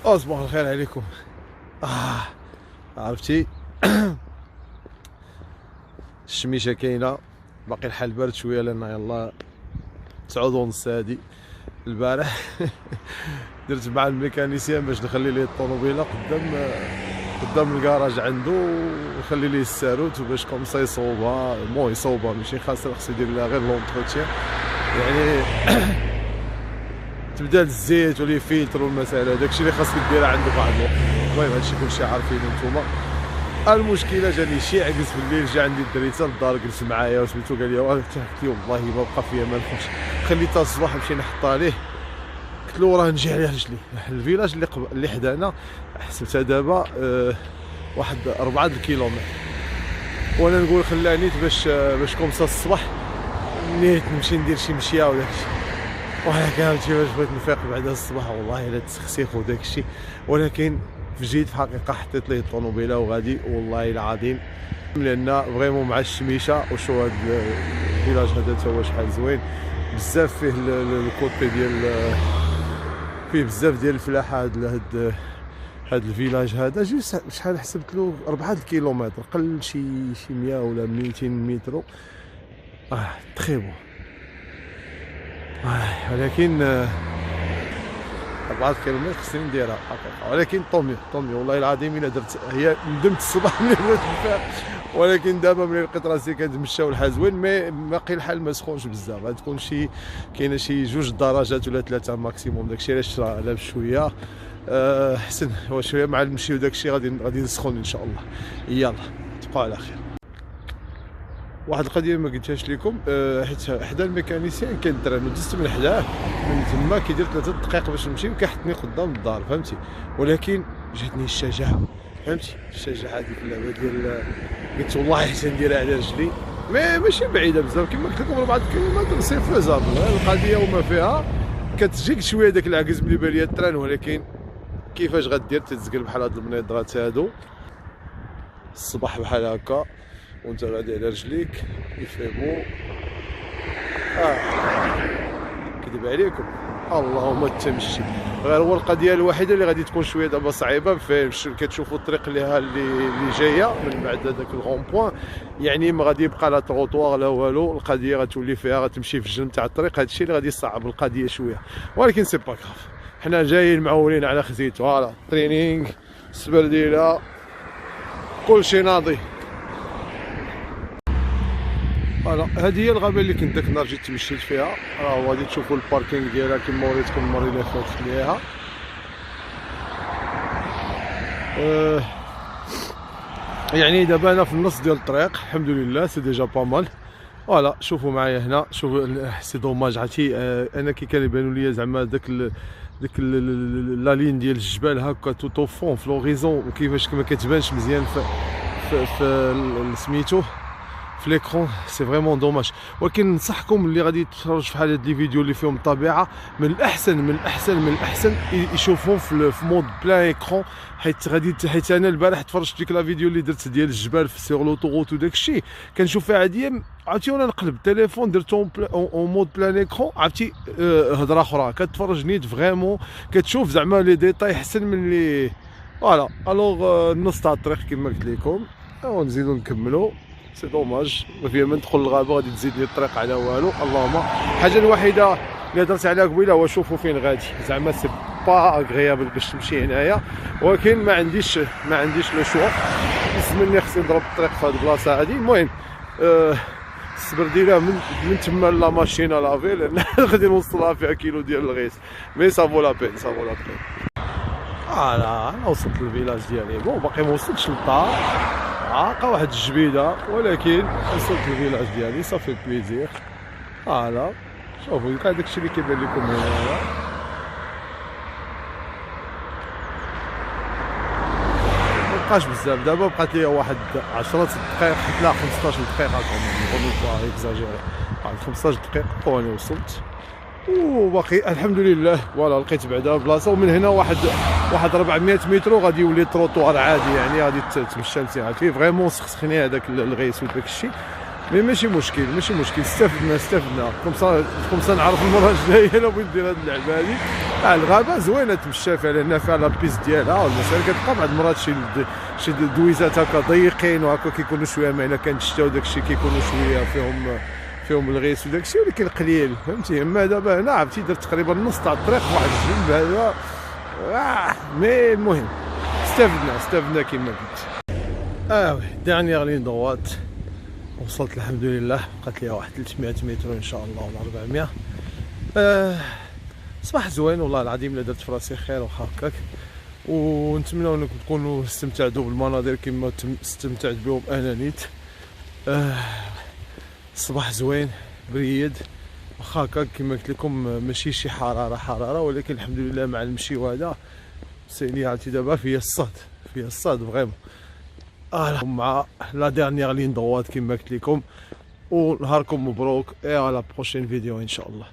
صباح الخير عليكم. آه عرفتي. الشميشه كاينه، باقي الحال بارد شويه لان يلاه 9:30 هادي. البارح درت مع الميكانيسيان باش نخلي ليه الطوموبيله قدام الكراج عنده، ونخلي ليه الساروت باش كومسا يصوبها. يصوبها ماشي خاسر، خصو يدير لها غير لونتروتيان يعني. تبدا الزيت ولي فيلتر والمسائل، داكشي اللي خاصك ديرها عندك واحد الوقت. المهم هادشي كلشي عارفينو نتوما. المشكله جاني شي عكس في الليل، جا عندي الدري حتى للدار جلس معايا وسميتو قال لي قلت له والله ما بقى فيا ما نخرجش، خليتها الصباح نمشي نحطها ليه. قلت له راه نجي على رجلي. الفيلاج اللي حدانا حسبتها دابا واحد 4 الكيلومتر، وانا نقول خلانيت باش كومسا الصباح نيت نمشي ندير شي مشيه ولا شي. وانا كاملتي باش بغيت نفيق بعدا الصباح والله الا تسخسيخ وداك الشيء، ولكن جيت في حقيقه حطيت ليه الطوموبيله وغادي والله العظيم، لان فريمون مع الشميشه. وشو هاد الفيلاج هذا تا هو شحال زوين، بزاف فيه الكوتي ديال، فيه بزاف ديال الفلاحه. هاد الفيلاج هذا جي شحال حسبت له 4 الكيلومتر، قل شي 100 ولا 200 متر. تخي بون. ولكن 4 كيلومتر خصني نديرها حقيقة، ولكن طومي والله العظيم الا درت. هي ندمت الصباح ملي بغيت نفيق، ولكن دابا ملي لقيت راسي كنتمشى والحال زوين، مي باقي الحال ما سخونش بزاف. غتكون كاينه شي 2 درجات ولا 3 ماكسيموم، داكشي علاش على بشويه حسن. هو شويه مع المشي وداكشي غادي نسخن ان شاء الله. يلا تبقوا على خير. واحد القضيه ما قلتهاش لكم، حيت حدا الميكانيسيان كان الدران ودزت من حداه، من تما كيدير 3 دقائق باش نمشي، وكيحطني قدام الدار فهمتي. ولكن جاتني الشجاعه، فهمتي الشجاعه ديك اللعبه ديال قلت والله حتى نديرها على رجلي. ماشي بعيده بزاف كما قلت لكم، 4 كيلومتر سي فيزابل. القضيه وما فيها كتجيك شويه داك العكز ملي بان ليا التران، ولكن كيفاش غدير تتزقل بحال هاد المنيضرات هادو الصباح بحال هكا وانت غادي على رجليك يفهموا. كذب عليكم اللهم تمشي. غير هو القضيه الوحيده اللي غادي تكون شويه دابا صعيبه، فين كتشوفوا الطريق اللي جايه من بعد هذاك الغون بوين، يعني ما غادي يبقى لا تروطوار لا والو. القضيه غتولي فيها غتمشي في الجنب تاع الطريق. هادشي اللي غادي يصعب القضيه شويه، ولكن سي با كراف. حنا جايين معولين على خزيت، فوالا ترينينغ سبرديله كلشي ناضي. فوالا هذه هي الغابه اللي كنت داك النهار جيت تمشيت فيها. راه غادي تشوفوا الباركينغ ديالها كما وريتكم المره اللي فاتت ليها. يعني دابا انا في النص ديال الطريق الحمد لله، سي ديجا با مال. فوالا شوفوا معايا هنا، شوفوا سي دوماج. عرفتي انا كي كان يبانوا لي زعما داك لا لين ديال الجبال هكا توت او فون في لوريزون، كيفاش ما كتبانش مزيان في سميتو في ليكرون. سي فريمون دوماج. ولكن ننصحكم اللي غادي يتفرج في حال هاد لي فيديو اللي فيهم الطبيعه، من الاحسن يشوفوهم في مود بلان ايكرون. حيت انا البارح تفرجت ديك لا فيديو اللي درت ديال الجبال في سيغ لوطوغوت وداك الشيء، كنشوف فيها عاديه. عرفتي وانا نقلب التليفون درتو اون مود بلان ايكرون، عرفتي هضره اخرى كتفرج نيت فريمون، كتشوف زعما لي ديتاي احسن من لي. فوالا الوغ النص تاع الطريق كما قلت لكم، ونزيدو نكملو. سي دوماج ما فيها ما ندخل للغابه غادي تزيدني الطريق على والو. اللهم الحاجه الوحيده اللي هضرت عليها قبيله هو شوفوا فين غادي، زعما سي با اغريابل باش تمشي هنايا، ولكن ما عنديش لو شوا. مني خصني نضرب الطريق في هاد البلاصه هادي. المهم السبرديله من تما لا ماشين لافي، لان غادي نوصلها فيها كيلو ديال الغيس، مي سافو لا بين. انا وصلت للفيلاج ديالي. بون باقي ما وصلتش للدار، عاقه واحد الجبيده، ولكن وصلت للفيلاج ديالي صافي بليزير. فوالا شوفوا كاع داكشي اللي كيبان لكم هنايا. مبقاش بزاف دابا، بقات لي واحد 10 دقائق لا 15 دقيقه نقولوا با اكزاجيري. 15 دقيقه واني وصلت، وباقي الحمد لله. فوالا لقيت بعدا بلاصه، ومن هنا واحد 400 متر وغادي يولي تروطوار عادي، يعني غادي تمشى مزيان. فيه فريمون سخسخني هذاك الغيس وداك الشيء. مي ماشي مشكل استفدنا كومسا نعرف المره الجايه الا بغيت ندير هاد اللعبه هادي. الغابه زوينه تمشى فيها لان فيها لابيس ديالها، والمسائل كتبقى بعض المرات شي دويزات هكا ضيقين وهكا كيكونوا شويه معنا كان الشتا وداك الشيء كيكونوا شويه فيهم الغيس وداك الشيء، ولكن قليل فهمتي. اما دابا هنا عرفتي درت تقريبا نص تاع الطريق واحد الجنب هذا. مي المهم استفدنا كما قلت. دانيير لين دوات وصلت الحمد لله، بقات لي واحد 300 متر ان شاء الله ولا 400. صباح زوين والله العظيم، الا درت فراسي خير واخا هكاك، ونتمنوا انكم تكونوا استمتعتوا بالمناظر كما استمتعت بهم انا نيت. صباح زوين بريد واخا هكاك كما قلت لكم، ماشي شي حراره ولكن الحمد لله مع المشي وهذا سيني عرفتي دابا فيا الصاد فريمون. مع لا ديرنيير لين دوات كما قلت لكم، ونهاركم مبروك، اي على بروشين فيديو ان شاء الله.